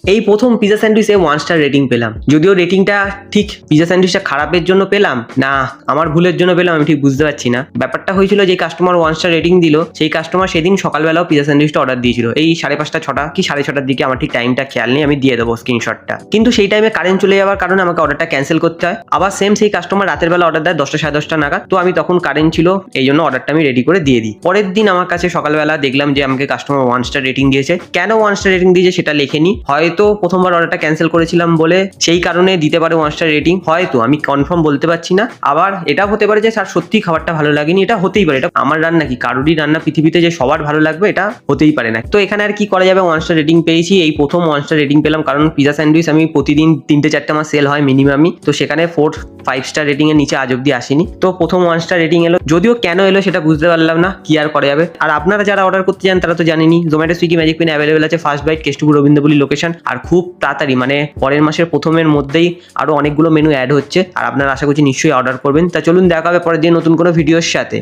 এই প্রথম pizza স্যান্ডউইচে 1 star rating পেলাম। যদিও রেটিংটা ঠিক পিজা স্যান্ডউইচটা খারাপের জন্য পেলাম না আমার ভুলের জন্য পেলাম আমি ঠিক বুঝতে পারছি না। ব্যাপারটা হয়েছিল যে কাস্টমার 1 স্টার রেটিং দিল সেই কাস্টমার সেদিন সকালবেলাও পিজা স্যান্ডউইচটা অর্ডার দিয়েছিল এই 5:30 6টা কি 6:30টার দিকে, আমার ঠিক টাইমটা খেয়াল নেই, আমি দিয়ে দেবো স্ক্রিনশটটা। কিন্তু সেই টাইমে কারেন্ট চলে যাওয়ার কারণে আমাকে অর্ডারটা ক্যান্সেল করতে হয়। আবার সেম সেই কাস্টমার রাতের বেলা অর্ডার দেয় 10টা 10:30 নাগাদ, তো আমি তখন কারেন্ট ছিল এই জন্য অর্ডারটা আমি রেডি করে দিয়ে দিই। পরের দিন আমার কাছে সকালবেলা দেখলাম যে আমাকে কাস্টমার 1 স্টার রেটিং দিয়েছে। কেন 1 স্টার রেটিং দিয়েছে সেটা লেখেনি, হয়তো প্রথমবার অর্ডারটা ক্যান্সেল করেছিলাম বলে সেই কারণে দিতে পারে 1 স্টার রেটিং, হয়তো, আমি কনফার্ম বলতে পারছি না। আবার এটাও হতে পারে যে স্যার সত্যি খাবারটা ভালো লাগেনি, এটা হতেই পারে, এটা আমার রান্না কি কারোরই রান্না পৃথিবীতে যে সবার ভালো লাগবে এটা হতেই পারে না। তো এখানে আর কি করা যাবে, 1 স্টার রেটিং পেয়েছি, এই প্রথম 1 স্টার রেটিং পেলাম। কারণ পিজা স্যান্ডউইচ আমি প্রতিদিন 3টে 4টে আমার সেল হয় মিনিমামই, তো সেখানে 4-5 স্টার রেটিং এর নিচে আজ অব্দি আসেনি। তো প্রথম 1 স্টার রেটিং এলো, যদিও কেন এলো সেটা বুঝতে পারলাম না, কি আর করা যাবে। আর আপনারা যারা অর্ডার করতে চান তারা তো জানেনই Zomato Swiggy magic pen available আছে, first bite, Keshtopur, Rabindrapalli location. আর খুব তাড়াতাড়ি মানে পরের মাসের প্রথমের মধ্যেই আরো অনেকগুলো মেনু অ্যাড হচ্ছে, আর আপনারা আশা করছি নিশ্চয়ই অর্ডার করবেন। তা চলুন দেখা হবে পরের দিন নতুন কোনো ভিডিওর সাথে।